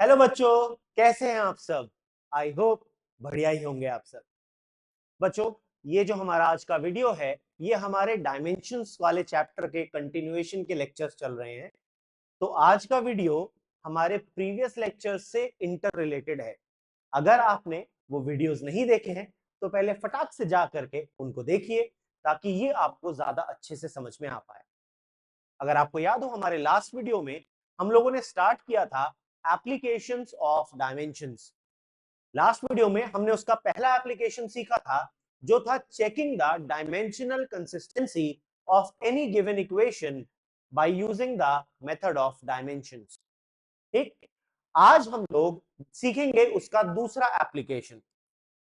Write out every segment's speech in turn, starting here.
Hello बच्चों, कैसे हैं आप सब। आई होप बढ़िया ही होंगे आप सब। बच्चों, ये जो हमारा आज का वीडियो है, ये हमारे डायमेंशंस वाले चैप्टर के कंटिन्यूएशन के लेक्चर्स चल रहे हैं। तो आज का वीडियो हमारे प्रीवियस लेक्चर्स से इंटर रिलेटेड है। अगर आपने वो वीडियोस नहीं देखे हैं तो पहले फटाक से जा करके उनको देखिए, ताकि ये आपको ज्यादा अच्छे से समझ में आ पाए। अगर आपको याद हो, हमारे लास्ट वीडियो में हम लोगों ने स्टार्ट किया था applications of dimensions. Last video में हमने उसका पहला एप्लीकेशन सीखा था, जो था checking the dimensional consistency of any given equation by using the method of dimensions. ठीक, आज हम लोग सीखेंगे उसका दूसरा एप्लीकेशन।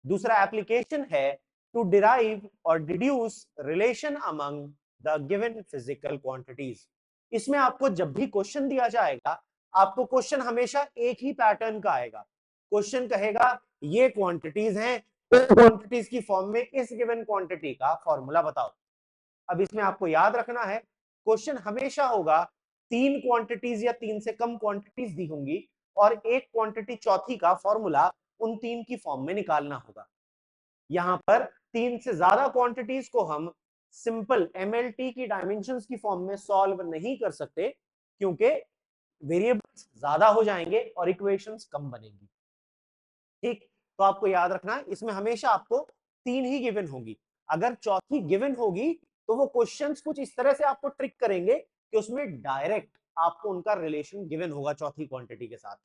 दूसरा एप्लीकेशन है टू डिराइव और deduce relation among the given physical quantities. इसमें आपको जब भी क्वेश्चन दिया जाएगा, आपको क्वेश्चन हमेशा एक ही पैटर्न का आएगा। क्वेश्चन कहेगा ये क्वांटिटीज हैं, तो क्वांटिटीज की फॉर्म में इस गिवन क्वांटिटी का फॉर्मूला बताओ। अब इसमें आपको याद रखना है, क्वेश्चन हमेशा होगा तीन क्वांटिटीज या तीन से कम क्वांटिटीज दी होंगी और एक क्वांटिटी चौथी का फॉर्मूला उन तीन की फॉर्म में निकालना होगा। यहां पर तीन से ज्यादा क्वांटिटीज को हम सिंपल एमएलटी की डायमेंशंस की फॉर्म में सॉल्व नहीं कर सकते, क्योंकि वेरिएबल्स ज्यादा हो जाएंगे और इक्वेशंस कम बनेंगी। ठीक, तो आपको याद रखना है, इसमें हमेशा आपको तीन ही गिवन होगी। अगर चौथी गिवन होगी तो वो क्वेश्चंस कुछ इस तरह से आपको ट्रिक करेंगे कि उसमें डायरेक्ट आपको उनका रिलेशन गिवन होगा चौथी क्वांटिटी के साथ।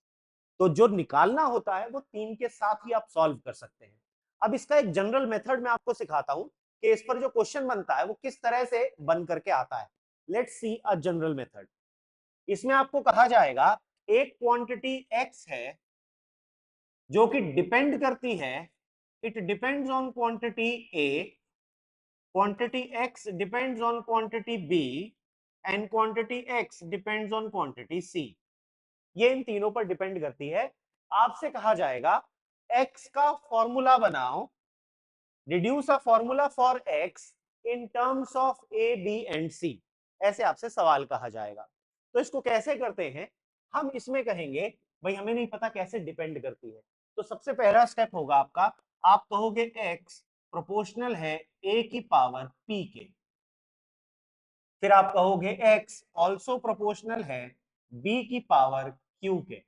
तो जो निकालना होता है वो तीन के साथ ही आप सॉल्व कर सकते हैं। अब इसका एक जनरल मेथड मैं आपको सिखाता हूं कि इस पर जो क्वेश्चन बनता है वो किस तरह से बन करके आता है। Let's see a general method. इसमें आपको कहा जाएगा एक क्वांटिटी x है जो कि डिपेंड करती है, it depends on quantity a, quantity x depends on quantity b and quantity x depends on quantity c। ये इन तीनों पर डिपेंड करती है। आपसे कहा जाएगा x का फॉर्मूला बनाओ, deduce a formula for x in terms of a b and c। ऐसे आपसे सवाल कहा जाएगा। तो इसको कैसे करते हैं, हम इसमें कहेंगे भाई हमें नहीं पता कैसे डिपेंड करती है। तो सबसे पहला स्टेप होगा आपका, आप कहोगे x प्रोपोर्शनल है a की पावर p के। फिर आप कहोगे x ऑल्सो प्रोपोर्शनल है b की पावर q के।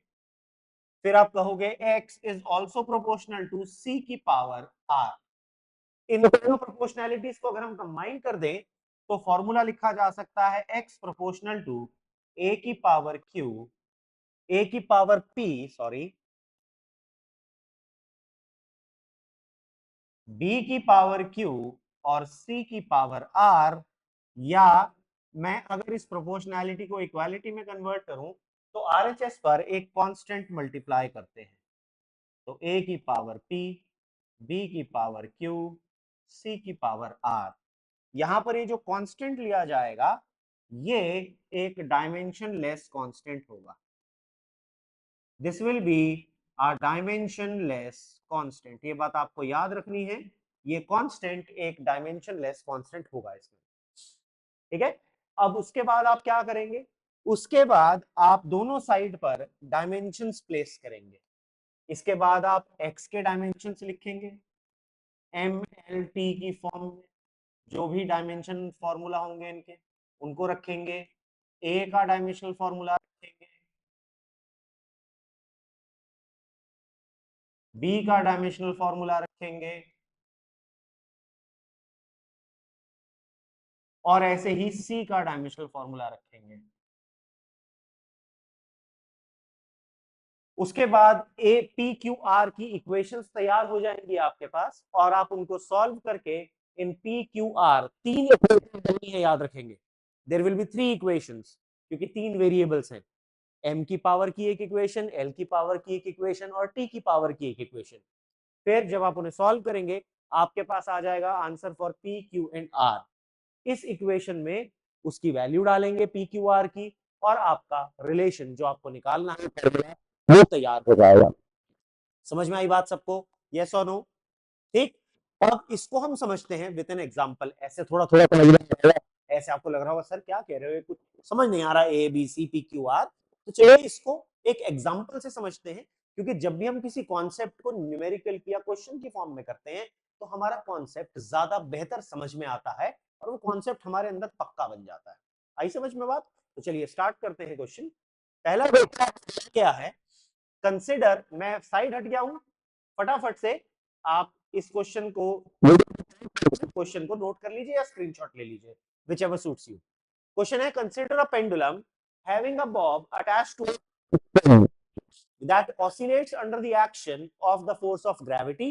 फिर आप कहोगे x is also proportional to c की पावर r। इन दोनों प्रोपोर्शनैलिटीज को अगर हम कंबाइन कर दें तो फॉर्मूला लिखा जा सकता है x प्रोपोर्शनल टू a की पावर q, a की पावर p सॉरी, b की पावर q और c की पावर r। या मैं अगर इस प्रोपोर्शनैलिटी को इक्वालिटी में कन्वर्ट करूं तो RHS पर एक कांस्टेंट मल्टीप्लाई करते हैं। तो a की पावर p, b की पावर q, c की पावर r। यहां पर ये जो कांस्टेंट लिया जाएगा ये एक डायमेंशन लेस कांस्टेंट होगा। This will be a dimension less constant. ये बात आपको याद रखनी है, ये कांस्टेंट एक डायमेंशन लेस कांस्टेंट होगा इसमें। ठीक है, अब उसके बाद आप क्या करेंगे, उसके बाद आप दोनों साइड पर डायमेंशंस प्लेस करेंगे। इसके बाद आप x के डायमेंशंस लिखेंगे एम एल टी की फॉर्म में, जो भी डायमेंशन फॉर्मूला होंगे इनके उनको रखेंगे। ए का डायमेंशनल फॉर्मूला रखेंगे, बी का डायमेंशनल फॉर्मूला रखेंगे, और ऐसे ही सी का डायमेंशनल फॉर्मूला रखेंगे। उसके बाद ए पी क्यू आर की इक्वेशंस तैयार हो जाएंगी आपके पास, और आप उनको सॉल्व करके इन पी क्यू आर तीन इक्वेशन बननी है, याद रखेंगे there will be three equations, क्योंकि तीन वेरिएबल्स हैं। m की पावर की एक इक्वेशन, l की पावर की एक इक्वेशन और t की पावर की एक इक्वेशन। फिर जब आप उन्हें सॉल्व करेंगे आपके पास आ जाएगा answer for p q and r। इस इक्वेशन में उसकी वैल्यू डालेंगे p q r की, और आपका रिलेशन जो आपको निकालना है वो तैयार हो जाएगा। समझ में आई बात सबको, यस और नो? ठीक, अब इसको हम समझते हैं विद एन एग्जांपल। ऐसे थोड़ा थोड़ा समझ में आएगा, ऐसे आपको लग रहा होगा सर क्या कह रहे हो, कुछ समझ नहीं आ रहा, A B C P Q R. तो चलिए इसको एक एग्जाम्पल से समझते हैं, क्योंकि जब भी हम किसी कॉन्सेप्ट को न्यूमेरिकल या क्वेश्चन की फॉर्म में करते हैं तो हमारा कॉन्सेप्ट ज्यादा बेहतर समझ में आता है और वो कॉन्सेप्ट हमारे अंदर पक्का बन जाता है। आई समझ में बात? तो चलिए स्टार्ट करते हैं क्वेश्चन। पहला क्या है, कंसिडर, मैं साइड हट गया हूं, फटाफट से आप इस क्वेश्चन को नोट कर लीजिए या स्क्रीनशॉट ले लीजिए, whichever suits you। क्वेश्चन है, consider a pendulum having a bob attached to that oscillates under the action of the force of gravity.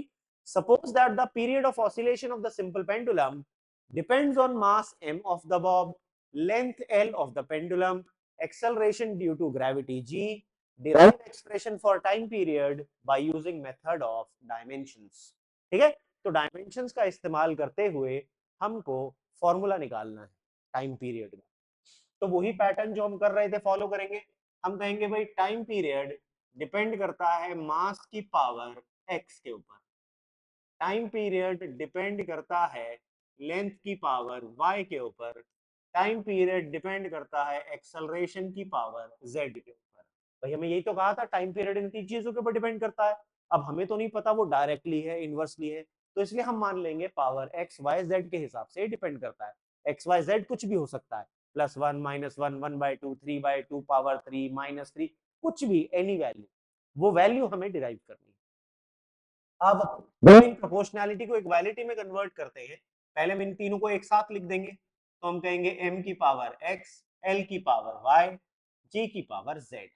Suppose that the period of oscillation of the simple pendulum depends on mass m of the bob, length L of the pendulum, acceleration due to gravity g. Derive expression for time period by using method of dimensions। ठीक है, तो dimensions का इस्तेमाल करते हुए हमको formula निकालना है टाइम पीरियड का। तो वही पैटर्न जो हम कर रहे थे फॉलो करेंगे। हम कहेंगे भाई टाइम पीरियड डिपेंड करता है मास की पावर एक्स के ऊपर, टाइम पीरियड डिपेंड करता है लेंथ की पावर वाई के ऊपर, टाइम पीरियड डिपेंड करता है एक्सेलरेशन की पावर जेड के ऊपर। भाई हमें यही तो कहा था टाइम पीरियड इन तीन चीजों के ऊपर डिपेंड करता है। अब हमें तो नहीं पता वो डायरेक्टली है इनवर्सली है, तो इसलिए हम मान लेंगे पावर एक्स वाई जेड के हिसाब से डिपेंड करता है। एक्स वाई जेड कुछ भी हो सकता है, +1 -1 1/2 3/2 पावर 3 -3, कुछ भी, एनी वैल्यू, वो वैल्यू हमें डिराइव करनी है। अब हम इन प्रोपोर्शनैलिटी को इक्वालिटी में कन्वर्ट करते हैं। पहले हम इन तीनों को एक साथ लिख देंगे, तो हम कहेंगे m की पावर x, l की पावर y, g की पावर z।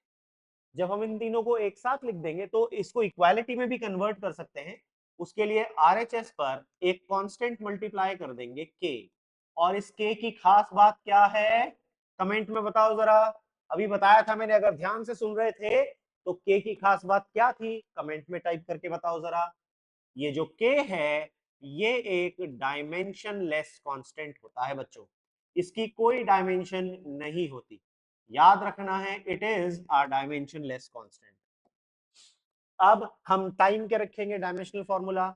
जब हम इन तीनों को एक साथ लिख देंगे तो इसको इक्वालिटी में भी कन्वर्ट कर सकते हैं। उसके लिए RHS पर एक कांस्टेंट मल्टीप्लाई कर देंगे k, और इस k की खास बात क्या है कमेंट में बताओ जरा। अभी बताया था मैंने, अगर ध्यान से सुन रहे थे तो k की खास बात क्या थी कमेंट में टाइप करके बताओ जरा। ये जो k है ये एक डायमेंशन लेस कांस्टेंट होता है बच्चों, इसकी कोई डायमेंशन नहीं होती, याद रखना है, it is a dimension less constant. अब हम टाइम के रखेंगे डायमेंशनल फॉर्मूला,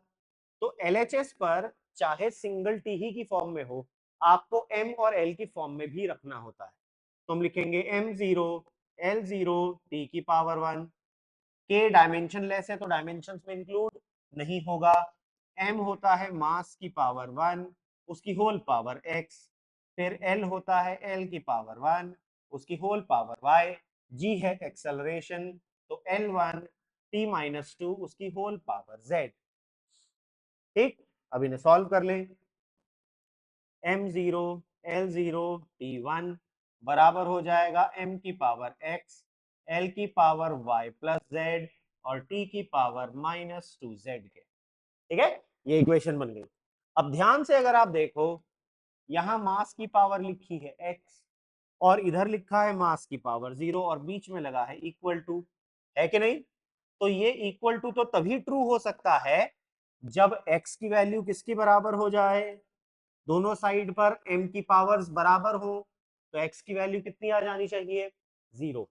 तो LHS पर चाहे सिंगल टी ही की फॉर्म में हो, आपको m और l की फॉर्म में भी रखना होता है। तो हम लिखेंगे m0 l0 t की पावर 1, k डायमेंशन लेस है तो डायमेंशंस में इंक्लूड नहीं होगा, m होता है मास की पावर 1 उसकी होल पावर x, फिर l होता है l की पावर 1 उसकी होल पावर y, g है एक्सेलरेशन तो l1 t-2 उसकी होल पावर z। ठीक, अब इन्हें सॉल्व कर लें। m0 l0 t1 बराबर हो जाएगा m की पावर x, l की पावर y प्लस z और t की पावर -2z के। ठीक है, ये इक्वेशन बन गई। अब ध्यान से अगर आप देखो, यहां मास की पावर लिखी है x और इधर लिखा है मास की पावर 0 और बीच में लगा है इक्वल टू, है कि नहीं? तो ये इक्वल टू तो तभी ट्रू हो सकता है जब x की वैल्यू किसकी बराबर हो जाए, दोनों साइड पर m की पावर्स बराबर हो, तो x की वैल्यू कितनी आ जानी चाहिए, 0।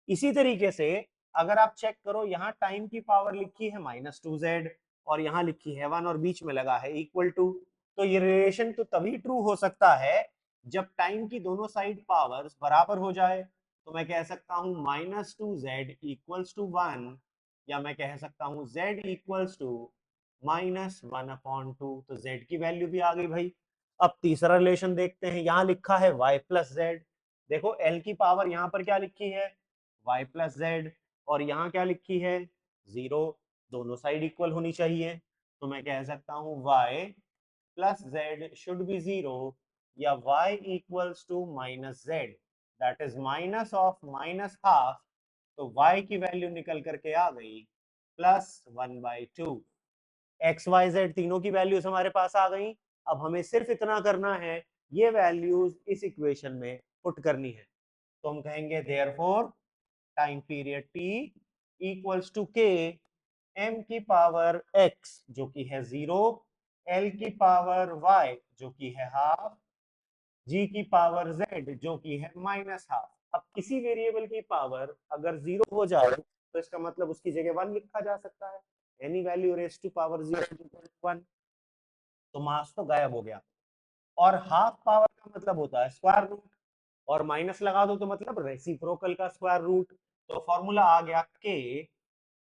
इसी तरीके से अगर आप चेक करो, यहाँ टाइम की पावर लिखी है -2z और यहाँ लिखी है 1 और बीच में लगा है इक्वल टू, तो ये रिलेशन तो तभी ट्रू हो सकता है जब टाइम की दोनों साइड पावर्स बराबर हो जाए। तो मैं कह सकता हूँ -2z इक्वल्स टू 1, या मैं कह सकता हूँ z इक्वल्स टू -1/2, तो z की वैल्यू भी आ गई भाई। अब तीसरा रिलेशन देखते हैं, यहाँ लिखा है y प्लस जेड, देखो l की पावर यहाँ पर क्या लिखी है y प्लस जेड और यहाँ क्या लिखी है 0, दोनों साइड इक्वल होनी चाहिए, तो मैं कह सकता हूँ y plus z should be 0 या y equals to -z, that is minus of -half, तो y की वैल्यू निकल करके आ गई +1/2। एक्स वाई जेड तीनों की वैल्यूज हमारे पास आ गई। अब हमें सिर्फ इतना करना है, ये वैल्यूज इस इक्वेशन में पुट करनी है। तो हम कहेंगे therefore time period t equals to k m की पावर x जो कि है 0, l की पावर y जो कि है हाफ, g की पावर z जो कि है -हाफ। अब किसी वेरिएबल की पावर अगर 0 हो जाए तो इसका मतलब उसकी जगह 1 लिखा जा सकता है, any value raise to power 0 तो मास तो गायब हो गया। और हाफ पावर का मतलब होता है स्क्वायर रूट, और माइनस लगा दो तो मतलब रेसिप्रोकल का स्क्वायर रूट। तो फॉर्मूला आ गया k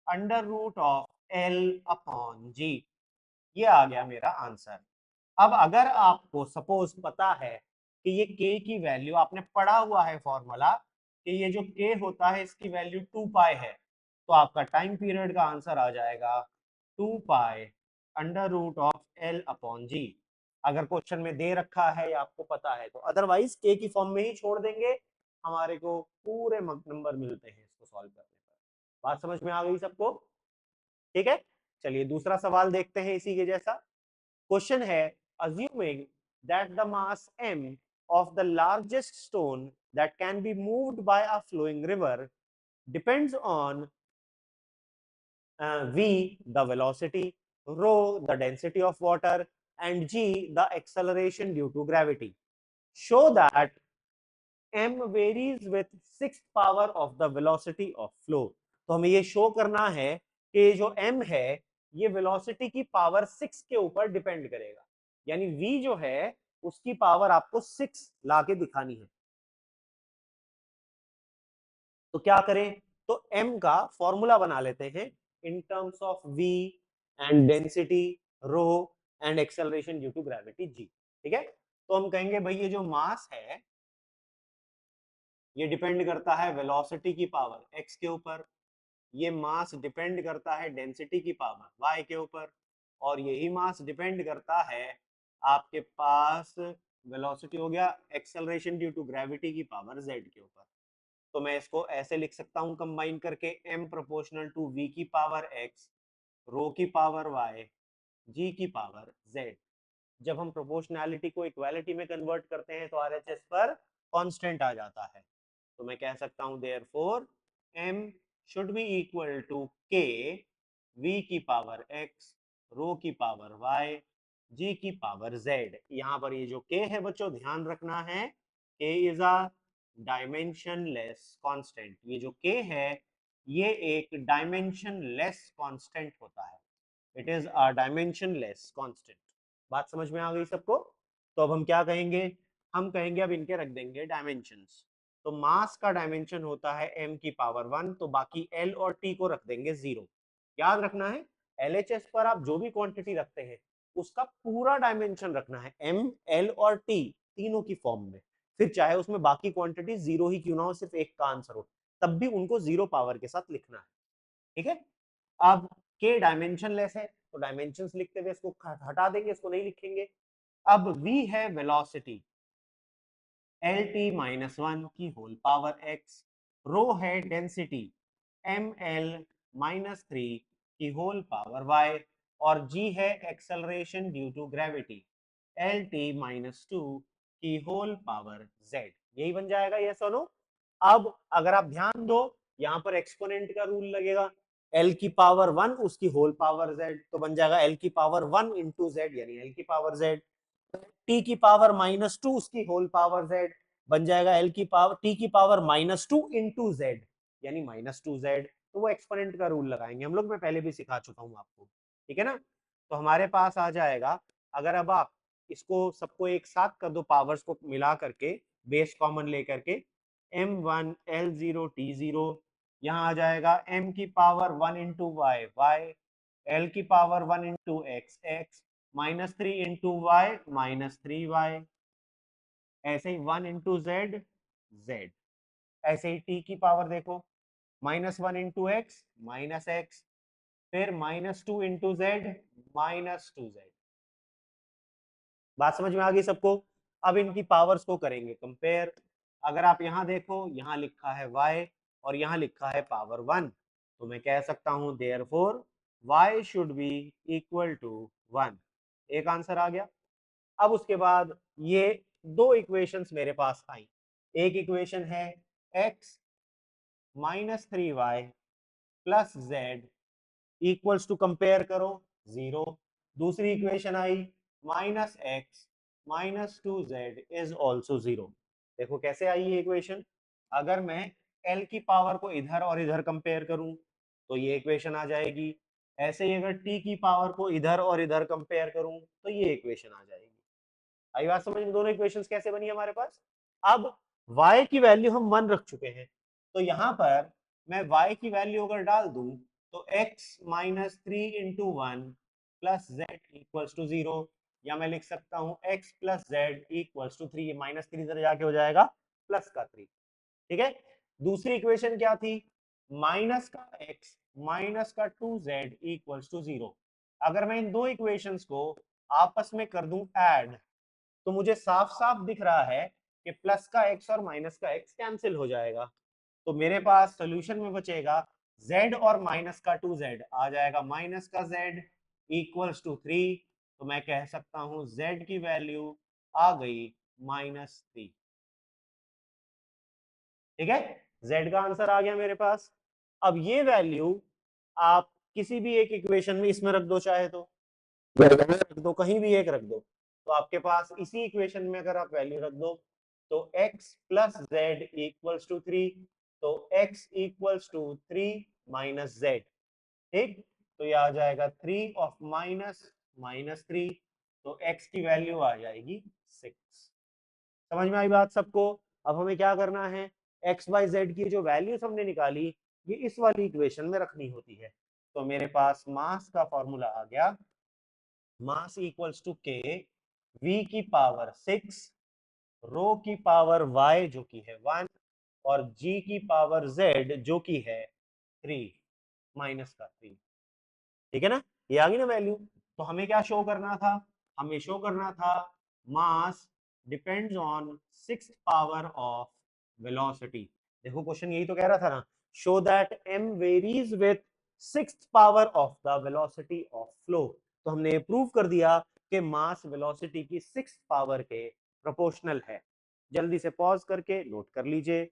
under root of l upon g। ये आ गया मेरा आंसर। अब अगर आपको सपोज पता है कि ये k की वैल्यू, आपने पढ़ा हुआ है फॉर्मूला कि ये जो k होता है इसकी वैल्यू 2 पाई है, तो आपका टाइम पीरियड का आंसर आ जाएगा 2 pi under root of l upon g. अगर क्वेश्चन में दे रखा है या आपको पता है तो, अदरवाइज k की फॉर्म में ही छोड़ देंगे, हमारे को पूरे नंबर मिलते हैं इसको सॉल्व करने पर। बात समझ में आ गई सबको? ठीक है, चलिए दूसरा सवाल देखते हैं इसी के जैसा। क्वेश्चन है, assuming that the mass m of the largest stone that can be moved by a flowing river depends on v the velocity, rho the density of water, and g the acceleration due to gravity. Show that m varies with sixth power of the velocity of flow. तो हमें ये show करना है कि जो m है ये velocity की पावर 6 के ऊपर डिपेंड करेगा, यानी v जो है उसकी पावर आपको 6 लाके दिखानी है। तो क्या करें, तो m का फॉर्मूला बना लेते हैं in terms of v and density, rho and acceleration due to gravity g। ठीक है, तो हम कहेंगे भाई ये जो मास है ये डिपेंड करता है वेलोसिटी की पावर x के ऊपर, ये मास डिपेंड करता है डेंसिटी की पावर y के ऊपर, और यही मास डिपेंड करता है आपके पास वेलोसिटी हो गया एक्सेलरेशन ड्यू टू ग्रेविटी की पावर z के ऊपर। तो मैं इसको ऐसे लिख सकता हूं कंबाइन करके, m प्रोपोर्शनल टू v की पावर x, रो की पावर y, g की पावर z। जब हम प्रोपोर्शनैलिटी को इक्वालिटी में कन्वर्ट करते हैं तो RHS पर कांस्टेंट आ जाता है। तो मैं कह सकता हूं therefore m should be equal to k v की पावर x, रो की पावर y, g की पावर z। यहाँ पर ये जो k है बच्चों ध्यान रखना है, k is a dimensionless constant. ये जो k है ये एक डायमेंशनलेस कांस्टेंट होता है, it is a dimensionless constant. बात समझ में आ गई सबको? तो अब हम क्या कहेंगे, हम कहेंगे अब इनके रख देंगे डायमेंशंस। तो मास का डायमेंशन होता है m की पावर 1, तो बाकी l और t को रख देंगे 0। याद रखना है LHS पर आप जो भी क्वांटिटी रखते हैं उसका पूरा डायमेंशन रखना है, m, l और t तीनों की फॉर्म में, फिर चाहे उसमें बाकी क्वांटिटी जीरो ही क्यों ना हो, सिर्फ एक का आंसर हो, तब भी उनको 0 पावर के साथ लिखना है। ठीक है, अब के डायमेंशनलेस है तो डायमेंशंस लिखते हुए इसको हटा देंगे, इसको नहीं लिखेंगे। अब v है velocity L T minus one की होल पावर x, रो है density M L minus three की होल पावर y, और g है acceleration due to gravity L T minus two की होल पावर z। यही बन जाएगा ये सोनो। अब अगर आप ध्यान दो यहाँ पर एक्सपोनेंट का रूल लगेगा, l की पावर 1 उसकी होल पावर z, तो बन जाएगा l की पावर 1 इंटू z यानी l की पावर z, t की पावर माइनस टू उसकी होल पावर z, बन जाएगा l की पावर t की power minus two into z यानी माइनस टू जेड। तो वो एक्सपोनेंट का रूल लगाएंगे हम लोग, मैं पहले भी सिखा चुका हूं आपको। ठीक है ना, तो हमारे पास आ जाएगा, अगर अब आप इसको सबको एक साथ कर दो, पावर्स को मिला करके बेस कॉमन लेकर के, m1 l0 t0, यहाँ आ जाएगा m की power 1 into y y, l की power 1 into x x, minus three into y minus three y, ऐसे ही 1 इंटू जेड जेड, ऐसे ही t की पावर देखो minus one into x minus x, फिर minus two into z minus two z. बात समझ में आ गई सबको? अब इनकी पावर्स को करेंगे कंपेयर। अगर आप यहाँ देखो, यहाँ लिखा है y और यहाँ लिखा है पावर 1, तो मैं कह सकता हूं therefore y should be equal to 1। एक आंसर आ गया। अब उसके बाद ये दो इक्वेशंस मेरे पास आई, एक इक्वेशन है x minus three y plus z equals to, compare करो 0। दूसरी equation I minus x minus two z is also 0। देखो कैसे आई ये इक्वेशन, अगर मैं l की पावर को इधर और इधर कंपेयर करूं तो ये इक्वेशन आ जाएगी, ऐसे ही अगर t की पावर को इधर और इधर कंपेयर करूं तो ये इक्वेशन आ जाएगी। आई बात समझ में, दोनों इक्वेशंस कैसे बनी हमारे पास? अब y की वैल्यू हम 1 रख चुके हैं, तो यहाँ पर मैं y की वैल्यू अगर डाल दूं तो x minus three into one plus z equals to zero, या मैं लिख सकता हूं x plus z equals to three, minus three इधर जाके हो जाएगा प्लस का थ्री। ठीक है, दूसरी इक्वेशन क्या थी, माइनस का x माइनस का two z equals to zero. अगर मैं इन दो इक्वेशंस को आपस में कर दूं ऐड, तो मुझे साफ साफ दिख रहा है कि प्लस का x और माइनस का x कैंसिल हो जाएगा। तो मेरे पास सोल्यूशन में बचेगा z और माइनस का टू जेड आ जाएगा माइनस का z इक्वल्स टू थ्री। तो मैं कह सकता हूं z की वैल्यू आ गई माइनस थ्री। ठीक है, z का आंसर आ गया मेरे पास। अब ये वैल्यू आप किसी भी एक इक्वेशन में इसमें रख दो, चाहे तो रख दो, कहीं भी एक रख दो, तो आपके पास इसी इक्वेशन में अगर आप वैल्यू रख दो तो x plus z equals to three, तो x equals to three minus z. ठीक, तो ये आ जाएगा three of minus minus three, तो x की वैल्यू आ जाएगी सिक्स। समझ में आई बात सबको? अब हमें क्या करना है, एक्स वाई जेड की जो वैल्यूज हमने निकाली ये इस वाली इक्वेशन में रखनी होती है। तो मेरे पास मास का फॉर्मूला आ गया, मास इक्वल्स टू के वी की पावर सिक्स, रो की पावर y जो की है वन, और g की पावर z जो की है थ्री माइनस का थ्री। ठीक है ना, ये आ गई ना वैल्यू। तो हमें क्या शो करना था, हमें शो करना था mass depends on sixth power of velocity. देखो क्वेश्चन यही तो कह रहा था ना, show that m varies with sixth power of the velocity of flow. तो हमने ये प्रूव कर दिया कि मास वेलोसिटी की सिक्स्थ पावर के प्रोपोर्शनल है। जल्दी से पॉज करके नोट कर लीजिए।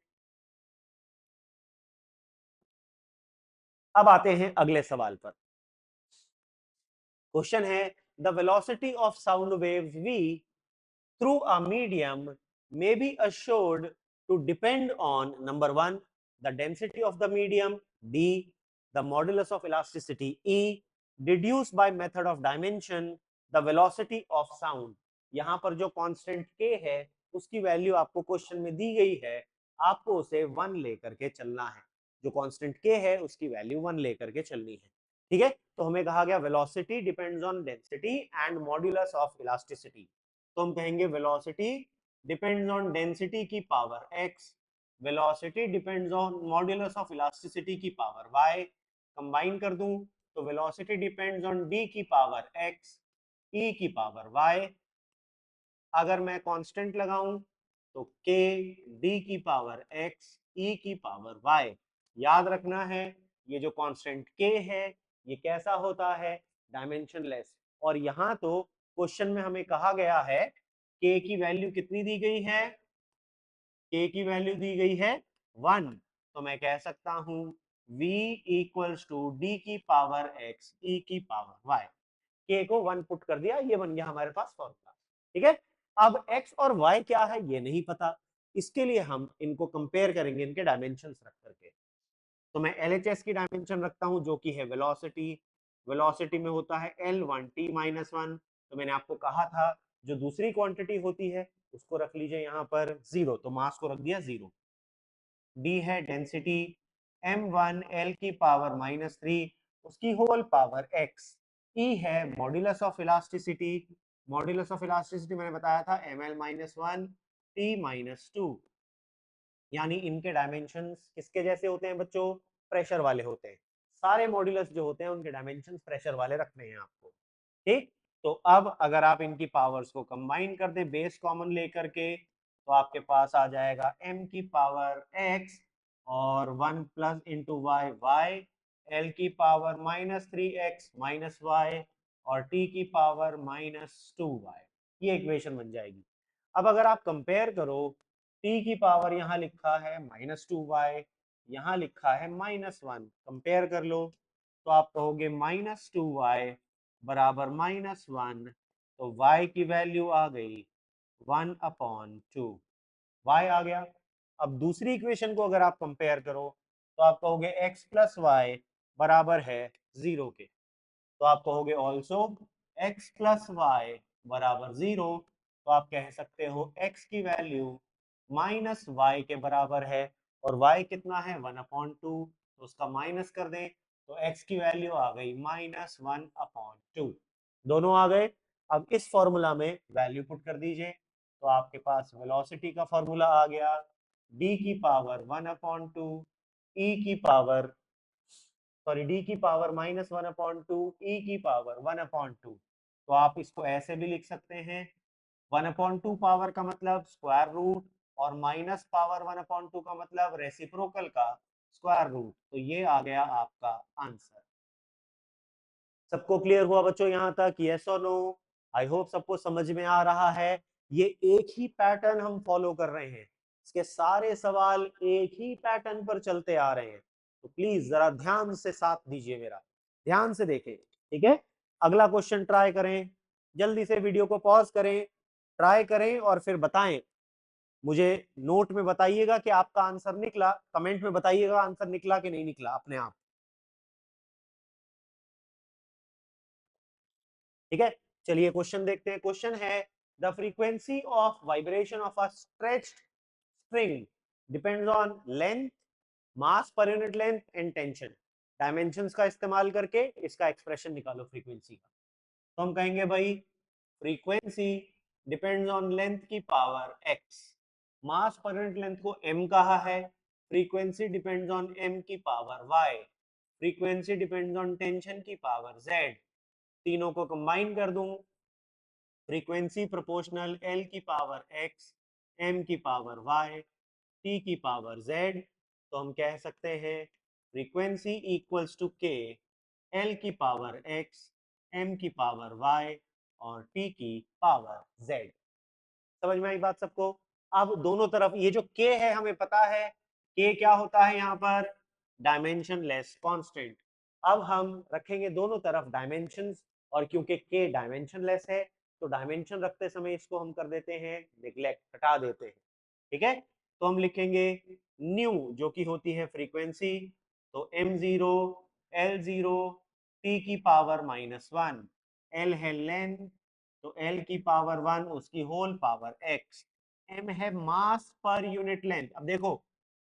अब आते हैं अगले सवाल पर। क्वेश्चन है the velocity of sound waves v through a medium may be assured to depend on number one, the density of the medium, d, the modulus of elasticity, e, deduced by method of dimension, the velocity of sound। यहां पर जो constant k है उसकी value आपको question में दी गई है, आपको उसे वन लेकर के चलना है। जो कांस्टेंट k है उसकी वैल्यू वन लेकर के चलनी है। ठीक है, तो हमें कहा गया velocity depends on density and modulus of elasticity. तो हम कहेंगे वेलोसिटी डिपेंड्स ऑन डेंसिटी की power x, velocity depends on modulus of elasticity की पावर y। कंबाइन कर दूं तो वेलोसिटी डिपेंड्स ऑन d की पावर x, e की पावर y। अगर मैं कांस्टेंट लगाऊं तो k d की पावर x, e की पावर y। याद रखना है ये जो कांस्टेंट k है ये कैसा होता है, डायमेंशनलेस। और यहाँ तो क्वेश्चन में हमें कहा गया है k की वैल्यू कितनी दी गई है, k की वैल्यू दी गई है वन। तो मैं कह सकता हूं v इक्वल्स टू d की पावर x, e की पावर y। k को वन पुट कर दिया, ये बन गया हमारे पास फॉर्मूला। ठीक है, अब x और y क्या है ये नहीं पता, इसके लिए हम इनको कंपेयर करेंगे इनके डायमेंशंस रख करके। तो मैं LHS की डायमेंशन रखता हूं जो कि है वेलोसिटी। वेलोसिटी में होता है L1 t माइनस वन। तो मैंने आपको कहा था जो दूसरी क्वांटिटी होती है उसको रख लीजिए यहाँ पर जीरो, तो मास को रख दिया जीरो। d है डेंसिटी m1 l की पावर माइनस थ्री उसकी होल पावर x। e है modulus of elasticity, modulus of elasticity मैंने बताया था ml minus one t minus two. यानी इनके डायमेंशंस किसके जैसे होते हैं बच्चों, प्रेशर वाले होते हैं। सारे मॉड्यूलस जो होते हैं उनके डायमेंशंस प्रेशर वाले रखने हैं आपको। ठीक, तो अब अगर आप इनकी पावर्स को कंबाइन कर दें बेस कॉमन लेकर के, तो आपके पास आ जाएगा m की पावर x और one plus into y y, l की power minus three x minus y और t की पावर माइनस टू वाई। ये इक्वेशन बन जाएगी। अब अगर आप कंपेयर करो, t की पावर यहाँ लिखा है माइनस टू वाई, यहाँ लिखा है माइनस वन, कंपेयर कर लो तो आप कहोगे माइनस टू वाई बराबर माइनस वन। तो y की वैल्यू आ गई वन अपॉन टू, y आ गया। अब दूसरी इक्वेशन को अगर आप कंपेयर करो तो आप कहोगे x प्लस वाई बराबर है जीरो के। तो आप कहोगे ऑल्सो x प्लस वाई बराबर जीरो। तो आप कह सकते हो x की वैल्यू माइनस वाई के बराबर है, और y कितना है वन अपॉन टू। तो उसका माइनस कर दें तो x की वैल्यू आ गई -1/2। दोनों आ गए। अब इस फॉर्मूला में वैल्यू पुट कर दीजिए तो आपके पास वेलोसिटी का फॉर्मूला आ गया d की पावर 1/2 e की पावर d की पावर -1/2 e की पावर 1/2। तो आप इसको ऐसे भी लिख सकते हैं 1/2 पावर का मतलब स्क्वायर रूट और माइनस पावर 1/2 का मतलब रेसिप्रोकल का स्क्वायर रूट। तो ये आ गया आपका आंसर। सबको क्लियर हुआ बच्चों यहाँ तक? यस और नो? आई होप सबको समझ में आ रहा है। ये एक ही पैटर्न हम फॉलो कर रहे हैं, इसके सारे सवाल एक ही पैटर्न पर चलते आ रहे हैं। तो प्लीज जरा ध्यान से साथ दीजिए मेरा, ध्यान से देखें, ठीक है? अगला क्वेश्चन ट्राई करें, जल्दी से वीडियो को पॉज करें, ट्राई करें और फिर बताएं मुझे। नोट में बताइएगा कि आपका आंसर निकला, कमेंट में बताइएगा आंसर निकला कि नहीं निकला अपने आप, ठीक है? चलिए क्वेश्चन देखते हैं। क्वेश्चन है the frequency of vibration of a stretched string depends on length, मास पर unit length and tension. Dimensions का इस्तेमाल करके इसका एक्सप्रेशन निकालो फ्रीक्वेंसी का। तो हम कहेंगे भाई फ्रीक्वेंसी डिपेंड्स ऑन लेंथ की पावर x, मास पर यूनिट लेंथ को m कहा है, फ्रीक्वेंसी डिपेंड्स ऑन m की power y, frequency depends on tension की पावर z। तीनों को कंबाइन कर दूं, फ्रीक्वेंसी प्रोपोर्शनल L की पावर x, m की पावर y, t की पावर z। तो हम कह सकते हैं frequency equals to k, L की पावर x, m की पावर y और t की पावर z। समझ में आई बात सबको? अब दोनों तरफ ये जो k है हमें पता है k क्या होता है यहाँ पर, डायमेंशन लेस कांस्टेंट। अब हम रखेंगे दोनों तरफ डायमेंशंस, और क्योंकि k डायमेंशन लेस है तो डायमेंशन रखते समय इसको हम कर देते हैं निग्लेक्ट, हटा देते हैं, ठीक है? तो हम लिखेंगे न्यू जो कि होती है फ्रीक्वेंसी, तो m0 L0 t की पावर -1, L है लेंथ तो L की पावर 1 उसकी होल पावर x, m है मास पर यूनिट लेंथ। अब देखो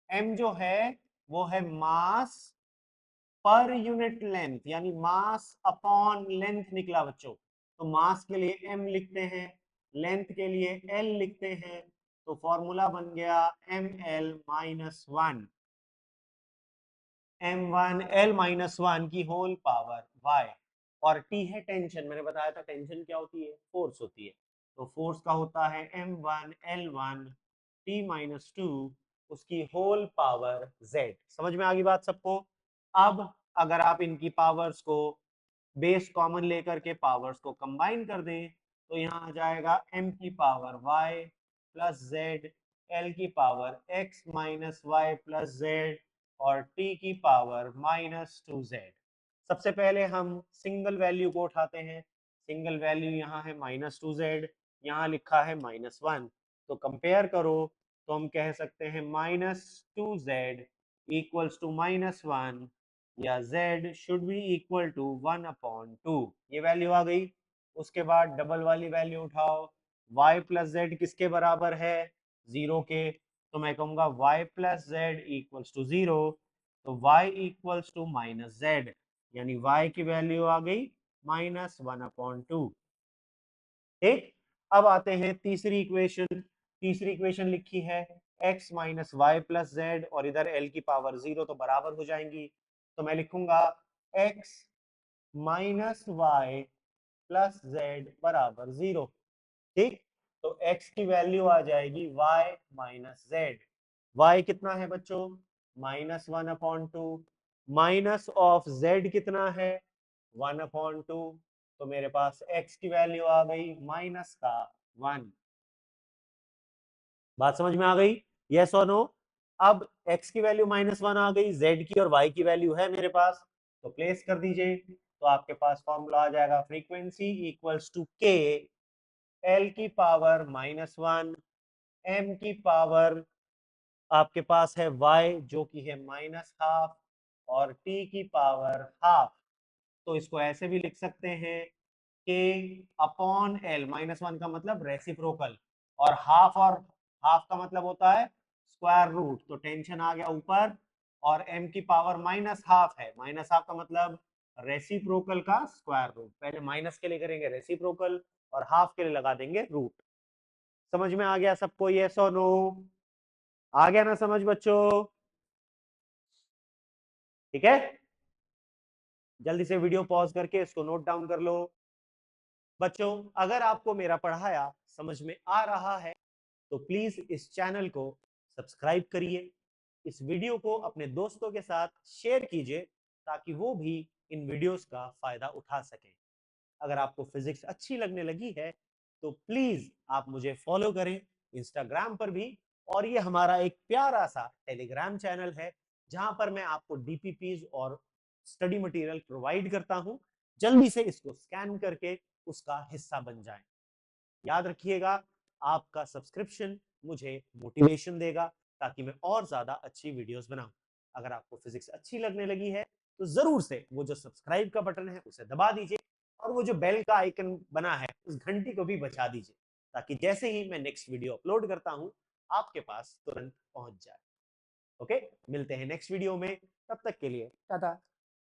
m जो है वो है मास पर यूनिट लेंथ, यानी मास अपॉन लेंथ निकला बच्चों। तो मास के लिए m लिखते हैं, लेंथ के लिए l लिखते हैं, तो फॉर्मूला बन गया ml minus 1, m1 l minus 1 की होल पावर y। और t है टेंशन, मैंने बताया था टेंशन क्या होती है, फोर्स होती है। तो फोर्स का होता है m1 l1 t माइनस 2 उसकी होल पावर z। समझ में आ गई बात सबको? अब अगर आप इनकी पावर्स को बेस कॉमन लेकर के पावर्स को कंबाइन कर दें तो यहाँ आ जाएगा m की power y plus z, l की power x minus y plus z और t की पावर -2z। सबसे पहले हम सिंगल वैल्यू को उठाते हैं। सिंगल वैल्यू यहाँ है -2z, यहाँ लिखा है -1, तो कंपेयर करो तो हम कह सकते हैं -2z इक्वल्स टू -1 या z should be equal to 1/2। ये वैल्यू आ गई। उसके बाद डबल वाली वैल्यू उठाओ, y प्लस z किसके बराबर है, 0 के। तो मैं कहूंगा y plus z equals to 0, तो y इक्वल्स टू -z, यानी y की वैल्यू आ गई -1/2। ठीक, अब आते हैं तीसरी इक्वेशन। तीसरी इक्वेशन लिखी है x minus y plus z और इधर l की पावर 0 तो बराबर हो जाएंगी। तो मैं लिखूंगा x minus y plus z बराबर 0। ठीक, तो x की वैल्यू आ जाएगी y माइनस जेड। y कितना है बच्चों, -1/2, माइनस ऑफ z कितना है 1/2। तो मेरे पास x की वैल्यू आ गई -1। बात समझ में आ गई? यस और नो? अब x की वैल्यू -1 आ गई, z की और y की वैल्यू है मेरे पास, तो प्लेस कर दीजिए। तो आपके पास फॉर्मूला आ जाएगा frequency equals to k, l की पावर -1, m की पावर आपके पास है y जो कि है -12 और t की पावर हाफ। तो इसको ऐसे भी लिख सकते हैं k अपॉन l, -1 का मतलब रेसिप्रोकल और हाफ का मतलब होता है स्क्वायर रूट। तो टेंशन आ गया ऊपर और m की पावर -½ है। -½ का मतलब रेसिप्रोकल का स्क्वायर रूट। पहले माइनस के लिए करेंगे रेसिप्रोकल और हाफ के लिए लगा देंगे रूट। समझ में आ गया सबको? यस और नो? आ गया ना समझ बच्चों? ठीक है, जल्दी से वीडियो पॉज करके इसको नोट डाउन कर लो। बच्चों, अगर आपको मेरा पढ़ाया समझ में आ रहा है तो प्लीज इस चैनल को सब्सक्राइब करिए, इस वीडियो को अपने दोस्तों के साथ शेयर कीजिए ताकि वो भी इन वीडियोस का फायदा उठा सकें। अगर आपको फिजिक्स अच्छी लगने लगी है तो प्लीज आप मुझे फॉलो करें इंस्टाग्राम पर भी, और ये हमारा एक प्यारा सा टेलीग्राम चैनल है जहां पर मैं आपको डीपीपीज और स्टडी मटेरियल प्रोवाइड करता हूं। जल्दी से इसको स्कैन करके उसका हिस्सा बन जाएं। याद रखिएगा, आपका सब्सक्रिप्शन मुझे मोटिवेशन देगा ताकि मैं और ज्यादा अच्छी वीडियोस बनाऊं। अगर आपको फिजिक्स अच्छी लगने लगी है तो जरूर से वो जो सब्सक्राइब का बटन है उसे दबा दीजिए, और वो जो बेल का आइकन बना है उस घंटी को भी बचा दीजिए ताकि जैसे ही मैं नेक्स्ट वीडियो अपलोड करता हूं आपके पास तुरंत पहुंच जाए। ओके, मिलते हैं नेक्स्ट वीडियो में, तब तक के लिए टाटा।